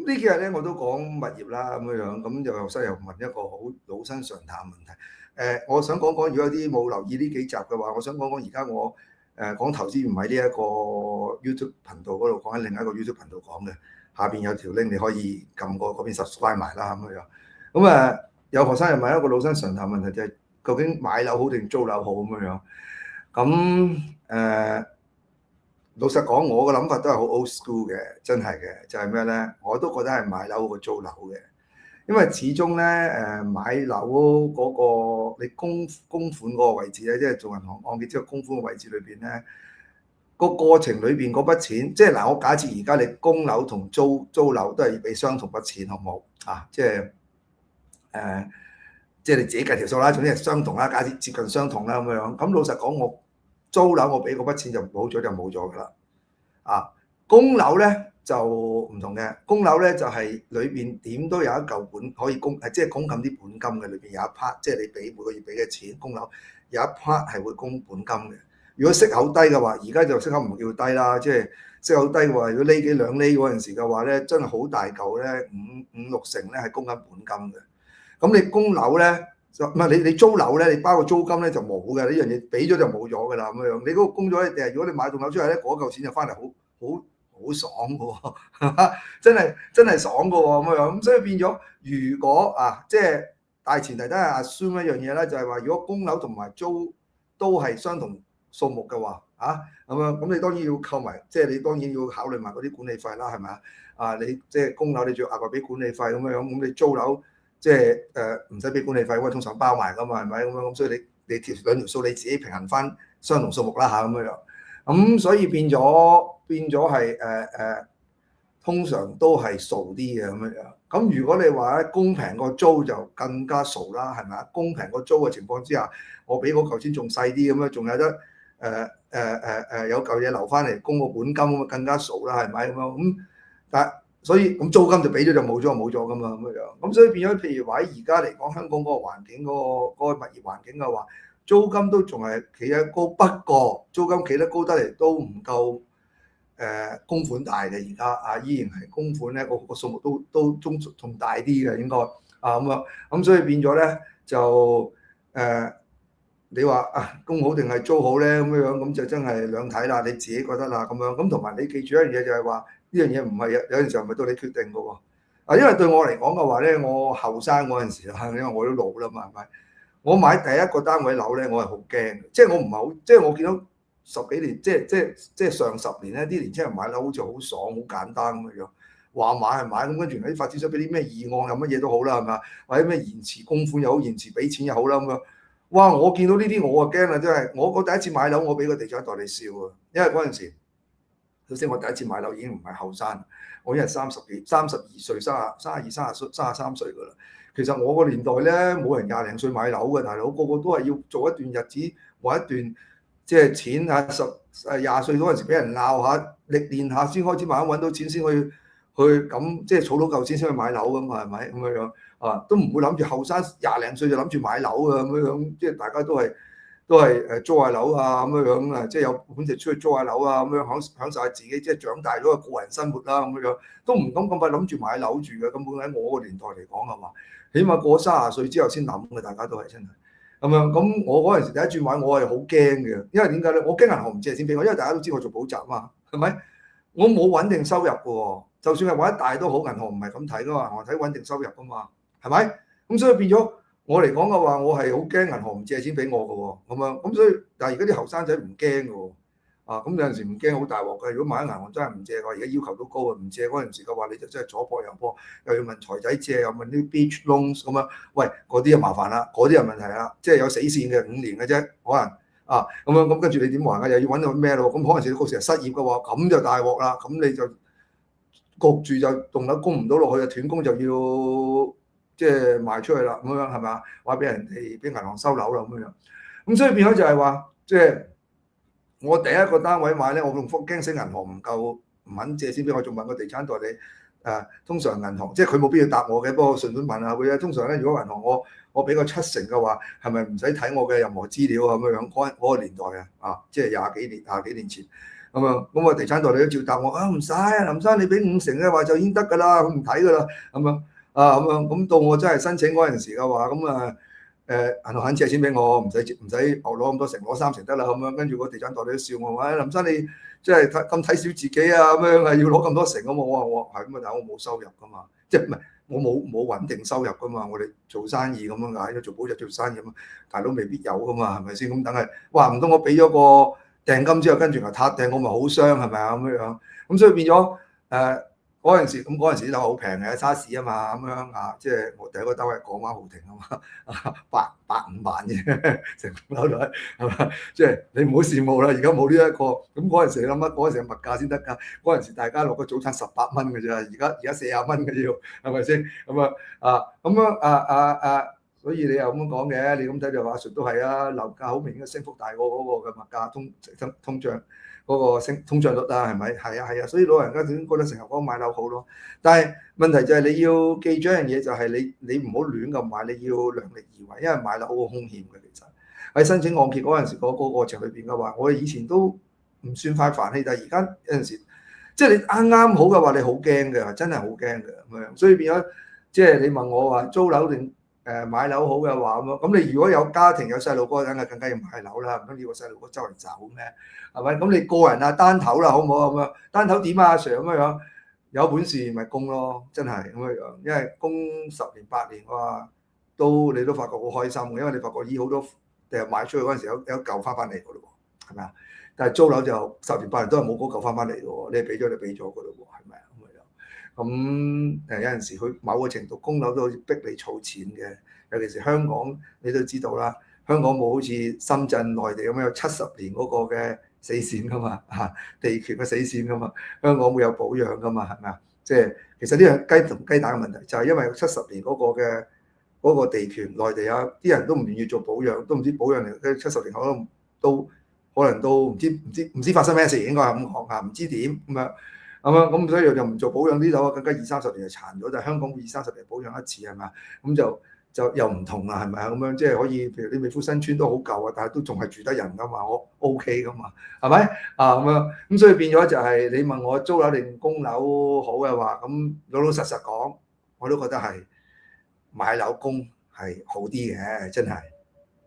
呢幾日咧我都講物業啦咁樣，咁又西又問一個好老生常談問題。我想講講，如果有啲冇留意呢幾集嘅話，我想講講而家我講投資唔喺呢一個 YouTube 頻道嗰度講，喺另一個 YouTube 頻道講嘅。下邊有條 link 你可以撳過嗰邊 subscribe 埋啦咁樣。咁有學生又問一個老生常談問題，就係究竟買樓好定租樓好咁樣。咁老實講，我嘅諗法都係好 old school 嘅，真係嘅，就係咩咧？我都覺得係買樓好過租樓嘅，因為始終咧買樓嗰個你供款嗰個位置咧，即係做銀行按揭之後供款嘅位置裏邊咧，個過程裏邊嗰筆錢，即係嗱，我假設而家你供樓同租樓都係要俾相同筆錢，好唔好啊？即係即係你自己計條數啦，總之係相同啦，假設接近相同啦咁樣。咁老實講，我租樓我俾嗰筆錢就冇咗就冇咗㗎啦。啊，供樓咧就唔同嘅，供樓咧就係裏邊點都有一嚿本可以供，即係供緊啲本金嘅，裏邊有一 part，即係你俾每個月俾嘅錢供樓有一 part 係會供本金嘅。如果息口低嘅話，而家就息口唔叫低啦，即係息口低嘅話，如果厘幾兩厘嗰陣時嘅話咧，真係好大嚿咧，五六成咧係供緊本金嘅。咁你供樓咧，唔係你租樓咧，你包個租金咧就冇嘅，呢樣嘢俾咗就冇咗㗎啦咁樣。你嗰個供咗咧，如果你買棟樓出嚟咧，嗰嚿錢就翻嚟好爽嘅喎，真係爽嘅喎咁樣。咁所以變咗，如果即係大前提都係 assume 一樣嘢咧，就係話如果供樓同埋租都係相同數目嘅話，咁樣咁你當然要購埋，即係你當然要考慮埋嗰啲管理費啦，係咪啊？你即係供樓你仲要額外俾管理費咁樣，咁你租樓即係唔使俾管理費，因為通常包埋㗎嘛，係咪咁樣？咁所以你兩條數你自己平衡翻相同數目啦咁樣。咁所以變咗係通常都係傻啲嘅咁樣。咁如果你話供平個租就更加傻啦，係咪啊？供平個租嘅情況之下，我俾嗰嚿錢仲細啲咁樣，仲有得有嚿嘢留翻嚟供個本金咁啊，更加傻啦，係咪咁樣？咁但係所以咁租金就俾咗就冇咗噶嘛咁樣。咁所以變咗，譬如話喺而家嚟講，香港嗰個環境嗰個物業環境嘅話，租金都仲係企得高，不過租金企得高得嚟都唔夠供款大嘅。而家依然係供款咧個數目都仲大啲嘅應該咁樣。咁所以變咗咧就你話供好定係租好咧咁樣，咁就真係兩睇啦，你自己覺得啦咁樣。咁同埋你記住一樣嘢就係話呢樣嘢唔係有陣時候唔係到你決定嘅喎。因為對我嚟講嘅話咧，我後生嗰陣時因為我都老啦嘛，係咪？我買第一個單位樓咧，我係好驚嘅，即係我唔係好，即係我見到十幾年，即係上10年咧，啲年青人買樓好似好爽、好簡單咁樣，話買係買，咁跟住啲發展商俾啲咩議案又乜嘢都好啦，係咪？或者咩延遲供款又好、延遲俾錢又好啦咁樣。哇！我見到呢啲我啊驚啦，真係我第一次買樓，我俾個地產代理笑啊，因為嗰陣時首先我第一次買樓已經唔係後生，我已經係32歲、32、33歲㗎啦。其實我個年代咧，冇人20零歲買樓嘅，大佬個個都係要做一段日子，揾一段即係錢20歲嗰陣時俾人鬧下，歷練下先開始慢慢揾到錢，先去咁即係儲到夠錢先去買樓㗎嘛，係咪咁樣都唔會諗住後生20零歲就諗住買樓嘅咁樣，即係大家都係租下樓咁樣即係有本事出去租下樓咁樣享受下自己即係長大咗嘅個人生活啦咁樣，都唔敢咁快諗住買樓住嘅。根本喺我個年代嚟講係嘛，起碼過30歲之後先諗嘅，大家都係真係咁樣。咁我嗰陣時第一轉買，我係好驚嘅，因為點解咧？我驚銀行唔借錢俾我，因為大家都知我做補習嘛，係咪？我冇穩定收入嘅喎，就算係揾得大都好，銀行唔係咁睇噶嘛，銀行睇穩定收入噶嘛，係咪？咁所以變咗我嚟講嘅話，我係好驚銀行唔借錢俾我嘅喎，咁樣咁所以，但係而家啲後生仔唔驚嘅喎，咁有陣時唔驚好大鑊嘅。如果買咗銀行真係唔借嘅話，而家要求都高啊，唔借嗰陣時嘅話，你就真係左撲右撲，又要問財仔借，又問啲 beach loans 咁樣，喂，嗰啲就麻煩啦，嗰啲有問題啦，即係有死線嘅5年嘅啫，可能咁樣咁跟住你點還啊？又要揾到咩咯？咁可能嗰時係失業嘅話，咁就大鑊啦，咁你就焗住就棟樓供唔到落去啊，斷供就要即係賣出去啦，咁樣係咪啊？或者俾人哋俾銀行收樓啦咁樣。咁所以變咗就係話，即係我第一個單位買咧，我仲驚死銀行唔肯借錢俾我，仲問個地產代理通常銀行即係佢冇必要答我嘅，不過順便問下佢啊。通常咧，如果銀行我俾個70%嘅話，係咪唔使睇我嘅任何資料咁樣？嗰個年代即係廿幾年前。咁樣，咁我地產代理都照答我啊，唔使啊，林生你俾50%嘅話就已經得㗎啦，佢唔睇㗎啦，咁樣啊咁樣，咁到我真係申請嗰陣時嘅話，咁啊銀行肯借錢俾我，唔使我攞咁多成，攞3成得啦咁樣。跟住個地產代理都笑我話：林生你即係咁睇小自己啊咁樣啊，要攞咁多成咁嘛？我話係咁啊，但係我冇收入㗎嘛，即係唔係我冇穩定收入㗎嘛？我哋做生意咁樣㗎，做保就做生意咁，大佬未必有㗎嘛，係咪先？咁等係哇唔通我俾咗個訂金之後，跟住又撻訂，我咪好傷係咪啊咁樣？咁所以變咗嗰陣時，咁嗰陣時啲樓好平嘅，沙士啊嘛，咁樣啊，即係我第一個單位港灣豪庭啊嘛，百五萬啫，成樓都係嘛，即係你唔好羨慕啦，而家冇呢一個，咁嗰陣時你諗乜？嗰陣時物價先得㗎，嗰陣時大家落個早餐18蚊嘅啫，而家40蚊嘅要，係咪先？所以你又咁樣講嘅，你咁睇就話阿 Sir 都係啊，樓價好明顯升幅大過嗰個嘅物價通脹。嗰個通脹率啊，係咪？係啊，所以老人家點覺得成日講買樓好咯。但係問題就係你要記住一樣嘢，就係你唔好亂咁買，你要量力而為，因為買樓好兇險嘅。其實喺申請按揭嗰陣時，嗰個過程裏邊嘅話，我哋以前都唔算快煩氣，但係而家有陣時，即係你啱啱好嘅話，你好驚嘅，真係好驚嘅咁樣。所以變咗，即係你問我話租樓定買樓好嘅話咁你如果有家庭有細路哥，梗係更加要買樓啦，唔通要個細路哥周圍走咩？係咪？咁你個人啊單頭啦，好唔好咁樣？單頭點啊，阿 Sir 咁樣，有本事咪供咯，真係咁樣。因為供10年8年哇，你都發覺好開心嘅，因為你發覺咦好多賣出去嗰陣時有嚿翻嚟㗎咯喎，係咪啊？但係租樓就10年8年都係冇嗰嚿翻嚟嘅喎，你俾咗就俾咗㗎咯喎，係咪啊？咁有陣時佢某個程度供樓都好似逼你儲錢嘅，尤其是香港你都知道啦，香港冇好似深圳內地咁樣有70年嗰個嘅死線噶嘛嚇，地權嘅死線噶嘛，香港會有保養噶嘛，係咪啊？即係其實呢樣雞同雞蛋嘅問題，就係因為70年嗰個地權內地啊，啲人都唔願意做保養，都唔知保養嚟70年後都可能都唔知發生咩事，應該係咁講嚇，唔知點咁樣。咁所以又唔做保養啲樓，更加20-30年就殘咗。但係香港20-30年保養一次係咪？咁就又唔同啦，係咪啊？咁樣即係可以，譬如啲美孚新村都好舊啊，但係都仲係住得人㗎嘛，我 OK 㗎嘛，係咪啊？咁樣咁所以變咗就係你問我租樓定供樓好嘅話，咁老老實實講，我都覺得係買樓供係好啲嘅，真係。